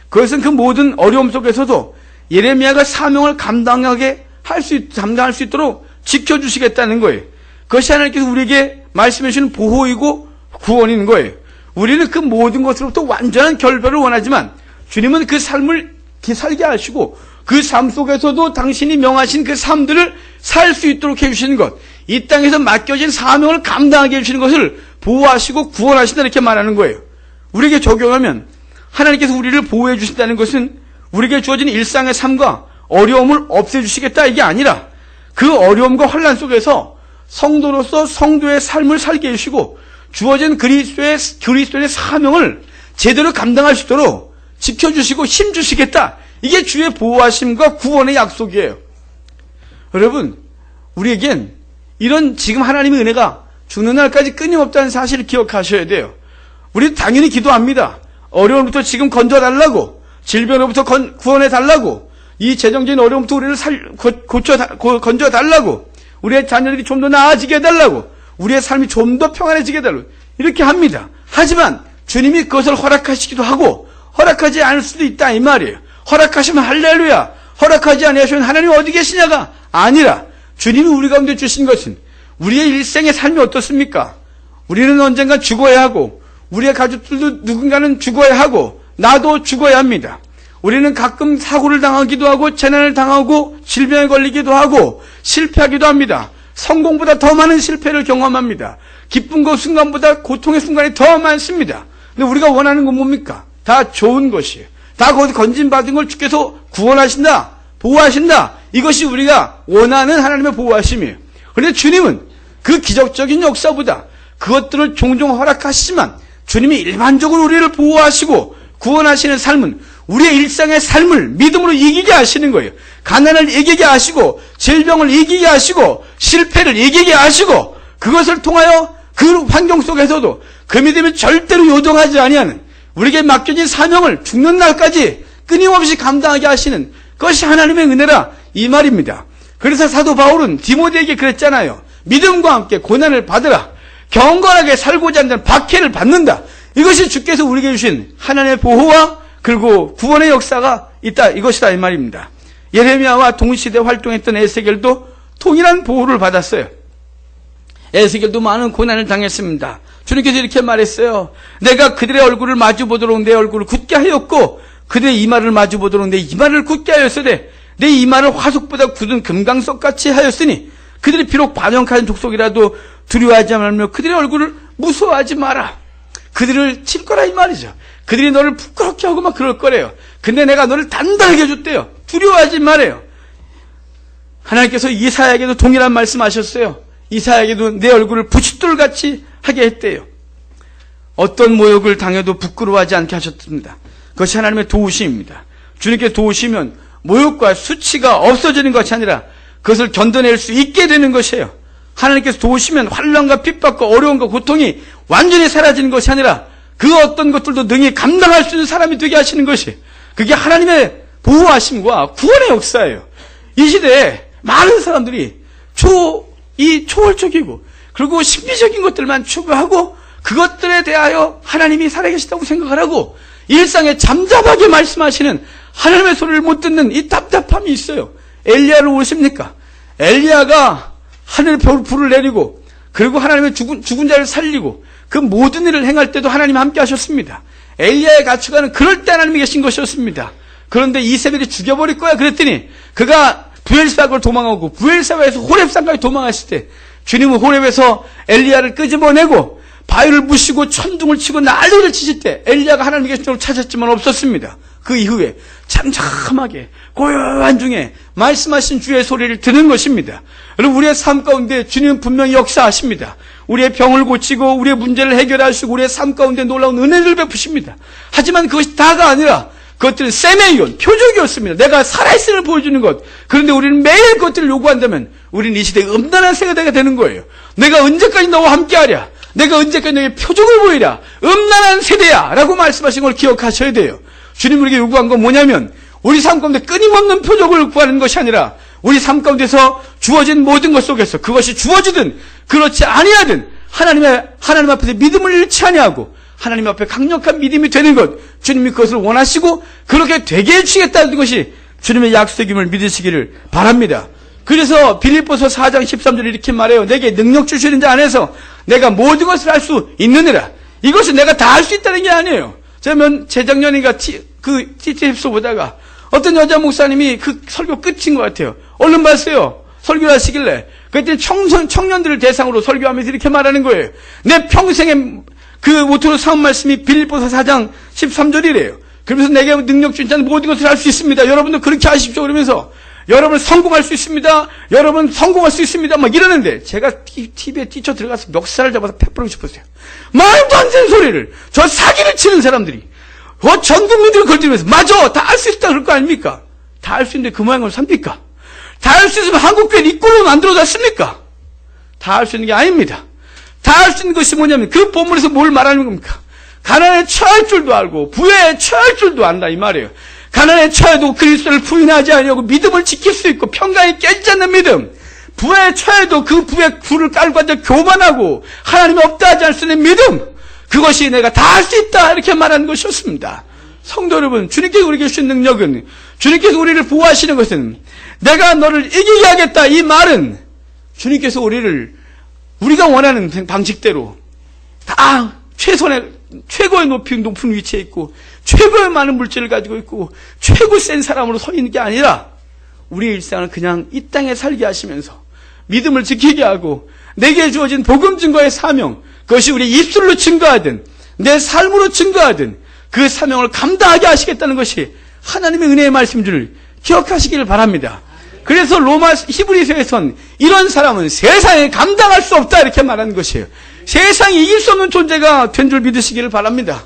그것은 그 모든 어려움 속에서도 예레미야가 사명을 감당할 수 있도록 지켜주시겠다는 거예요. 그것이 하나님께서 우리에게 말씀해 주시는 보호이고 구원인 거예요. 우리는 그 모든 것으로부터 완전한 결별을 원하지만 주님은 그 삶을 살게 하시고 그 삶 속에서도 당신이 명하신 그 삶들을 살 수 있도록 해주시는 것, 이 땅에서 맡겨진 사명을 감당하게 해주시는 것을 보호하시고 구원하신다 이렇게 말하는 거예요. 우리에게 적용하면 하나님께서 우리를 보호해 주신다는 것은 우리에게 주어진 일상의 삶과 어려움을 없애주시겠다 이게 아니라 그 어려움과 환난 속에서 성도로서 성도의 삶을 살게 해주시고 주어진 그리스도의 사명을 제대로 감당할 수 있도록 지켜주시고 힘주시겠다. 이게 주의 보호하심과 구원의 약속이에요. 여러분, 우리에겐 이런 지금 하나님의 은혜가 죽는 날까지 끊임없다는 사실을 기억하셔야 돼요. 우리 당연히 기도합니다. 어려움부터 지금 건져달라고, 질병으로부터 구원해달라고, 이 재정적인 어려움부터 우리를 건져달라고, 우리의 자녀들이 좀 더 나아지게 해달라고, 우리의 삶이 좀 더 평안해지게 해달라고 이렇게 합니다. 하지만 주님이 그것을 허락하시기도 하고 허락하지 않을 수도 있다 이 말이에요. 허락하시면 할렐루야, 허락하지 않으시면 하나님 어디 계시냐가 아니라 주님이 우리 가운데 주신 것은 우리의 일생의 삶이 어떻습니까? 우리는 언젠가 죽어야 하고 우리의 가족들도 누군가는 죽어야 하고 나도 죽어야 합니다. 우리는 가끔 사고를 당하기도 하고 재난을 당하고 질병에 걸리기도 하고 실패하기도 합니다. 성공보다 더 많은 실패를 경험합니다. 기쁜 것 순간보다 고통의 순간이 더 많습니다. 근데 우리가 원하는 건 뭡니까? 다 좋은 것이에요. 다 거기서 건진받은 걸 주께서 구원하신다, 보호하신다. 이것이 우리가 원하는 하나님의 보호하심이에요. 그런데 주님은 그 기적적인 역사보다 그것들을 종종 허락하시지만 주님이 일반적으로 우리를 보호하시고 구원하시는 삶은 우리의 일상의 삶을 믿음으로 이기게 하시는 거예요. 가난을 이기게 하시고 질병을 이기게 하시고 실패를 이기게 하시고 그것을 통하여 그 환경 속에서도 그 믿음이 절대로 요동하지 아니하는 우리에게 맡겨진 사명을 죽는 날까지 끊임없이 감당하게 하시는 그것이 하나님의 은혜라 이 말입니다. 그래서 사도 바울은 디모데에게 그랬잖아요. 믿음과 함께 고난을 받으라. 경건하게 살고자 하는 자는 박해를 받는다. 이것이 주께서 우리에게 주신 하나님의 보호와 그리고 구원의 역사가 있다. 이것이다 이 말입니다. 예레미야와 동시대 활동했던 에스겔도 동일한 보호를 받았어요. 에스겔도 많은 고난을 당했습니다. 주님께서 이렇게 말했어요. 내가 그들의 얼굴을 마주보도록 내 얼굴을 굳게 하였고 그들의 이마를 마주보도록 내 이마를 굳게 하였으되 내 이마를 화석보다 굳은 금강석같이 하였으니 그들이 비록 반역한 족속이라도 두려워하지 말며 그들의 얼굴을 무서워하지 마라. 그들을 칠 거라 이 말이죠. 그들이 너를 부끄럽게 하고 막 그럴 거래요. 근데 내가 너를 단단하게 해줬대요. 두려워하지 말아요. 하나님께서 이사야에게도 동일한 말씀하셨어요. 이사야에게도 내 얼굴을 부싯돌같이 하게 했대요. 어떤 모욕을 당해도 부끄러워하지 않게 하셨습니다. 그것이 하나님의 도우심입니다. 주님께 도우시면 모욕과 수치가 없어지는 것이 아니라 그것을 견뎌낼 수 있게 되는 것이에요. 하나님께서 도우시면 환난과 핍박과 어려움과 고통이 완전히 사라지는 것이 아니라 그 어떤 것들도 능히 감당할 수 있는 사람이 되게 하시는 것이, 그게 하나님의 보호하심과 구원의 역사예요. 이 시대에 많은 사람들이 초월적이고 그리고 심리적인 것들만 추구하고 그것들에 대하여 하나님이 살아계시다고 생각을 하고 일상에 잠잠하게 말씀하시는 하나님의 소리를 못 듣는 이 답답함이 있어요. 엘리야를 오십니까? 엘리야가 하늘 불을 내리고 그리고 하나님의 죽은 자를 살리고 그 모든 일을 행할 때도 하나님이 함께 하셨습니다. 엘리야의 가치관은 그럴 때 하나님이 계신 것이었습니다. 그런데 이세벨이 죽여버릴 거야 그랬더니 그가 부엘사바로 도망하고 부엘사바에서 호렙산까지 도망했을 때 주님은 호렙에서 엘리야를 끄집어내고 바위를 부시고 천둥을 치고 난리를 치실 때 엘리야가 하나님의 계신 쪽을 찾았지만 없었습니다. 그 이후에 잠잠하게 고요한 중에 말씀하신 주의 소리를 듣는 것입니다. 여러분, 우리의 삶 가운데 주님은 분명히 역사하십니다. 우리의 병을 고치고 우리의 문제를 해결하시고 우리의 삶 가운데 놀라운 은혜를 베푸십니다. 하지만 그것이 다가 아니라 그것들은 세메이온, 표적이었습니다. 내가 살아있음을 보여주는 것. 그런데 우리는 매일 그것들을 요구한다면 우리는 이 시대에 음란한 세대가 되는 거예요. 내가 언제까지 너와 함께하랴? 내가 언제까지 너에게 표적을 보이랴? 음란한 세대야 라고 말씀하신 걸 기억하셔야 돼요. 주님 우리에게 요구한 건 뭐냐면 우리 삶 가운데 끊임없는 표적을 구하는 것이 아니라 우리 삶 가운데서 주어진 모든 것 속에서 그것이 주어지든 그렇지 아니하든 하나님 앞에서 믿음을 잃지 아니하고 하나님 앞에 강력한 믿음이 되는 것, 주님이 그것을 원하시고 그렇게 되게 해주시겠다는 것이 주님의 약속임을 믿으시기를 바랍니다. 그래서 빌립보서 4장 13절에 이렇게 말해요. 내게 능력 주시는 자 안에서 내가 모든 것을 할 수 있느니라. 이것은 내가 다 할 수 있다는 게 아니에요. 제가 재작년인가 TTF소 보다가 어떤 여자 목사님이 그 설교 끝인 것 같아요. 얼른 봤어요. 설교를 하시길래. 그랬더니 청년들을 대상으로 설교하면서 이렇게 말하는 거예요. 내 평생의 그 모토로 삼은 말씀이 빌립보서 4장 13절이래요. 그러면서 내게 능력 주신 자는 모든 것을 할 수 있습니다. 여러분도 그렇게 하십시오. 그러면서 여러분 성공할 수 있습니다. 여러분 성공할 수 있습니다. 막 이러는데 제가 TV에 뛰쳐 들어가서 멱살을 잡아서 패부르고 싶었어요. 말도 안 되는 소리를 저 사기를 치는 사람들이 전 국민들을 걸들면서 맞아 다 할 수 있다 그럴 거 아닙니까? 다 할 수 있는데 그 모양으로 삽니까? 다 할 수 있으면 한국교회 이꼴로 만들어놨습니까? 다 할 수 있는 게 아닙니다. 다 할 수 있는 것이 뭐냐면 그 본문에서 뭘 말하는 겁니까? 가난에 처할 줄도 알고 부에 처할 줄도 안다 이 말이에요. 가난에 처해도 그리스도를 부인하지 아니하고 믿음을 지킬 수 있고 평강이 깨지지 않는 믿음. 부에 처해도 그 부에 굴을 깔고 앉아 교만하고 하나님이 없다 하지 않을 수 있는 믿음. 그것이 내가 다 할 수 있다 이렇게 말하는 것이었습니다. 성도 여러분, 주님께서 우리에게 주신 능력은, 주님께서 우리를 보호하시는 것은 내가 너를 이기게 하겠다 이 말은 주님께서 우리가 원하는 방식대로 다 최고의 높은 위치에 있고 최고의 많은 물질을 가지고 있고 최고 센 사람으로 서 있는 게 아니라 우리의 일상을 그냥 이 땅에 살게 하시면서 믿음을 지키게 하고 내게 주어진 복음 증거의 사명, 그것이 우리 입술로 증거하든 내 삶으로 증거하든 그 사명을 감당하게 하시겠다는 것이 하나님의 은혜의 말씀인 줄 기억하시기를 바랍니다. 그래서 히브리서에선 이런 사람은 세상에 감당할 수 없다 이렇게 말하는 것이에요. 세상이 이길 수 없는 존재가 된 줄 믿으시기를 바랍니다.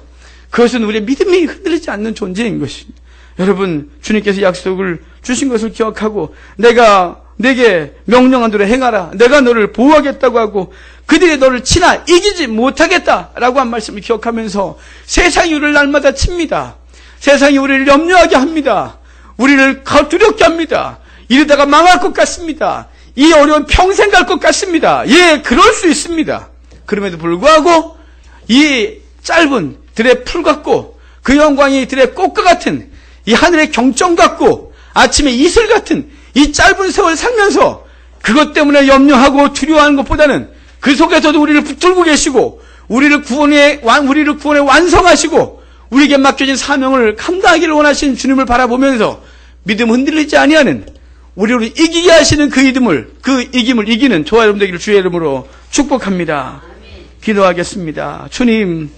그것은 우리의 믿음이 흔들리지 않는 존재인 것입니다. 여러분, 주님께서 약속을 주신 것을 기억하고 내가 내게 명령한 대로 행하라. 내가 너를 보호하겠다고 하고 그들이 너를 치나 이기지 못하겠다라고 한 말씀을 기억하면서 세상이 우리를 날마다 칩니다. 세상이 우리를 염려하게 합니다. 우리를 두렵게 합니다. 이러다가 망할 것 같습니다. 이 어려운 평생 갈 것 같습니다. 예, 그럴 수 있습니다. 그럼에도 불구하고 이 짧은 들의 풀 같고 그 영광이 들의 꽃과 같은 이 하늘의 경점 같고 아침의 이슬 같은 이 짧은 세월 살면서 그것 때문에 염려하고 두려워하는 것보다는 그 속에서도 우리를 붙들고 계시고 우리를 구원에 완성하시고 우리에게 맡겨진 사명을 감당하기를 원하시는 주님을 바라보면서 믿음 흔들리지 아니하는 우리를 이기게 하시는 그 이김을 이기는 저와 여러분 되기를 주의 이름으로 축복합니다. 기도하겠습니다. 주님,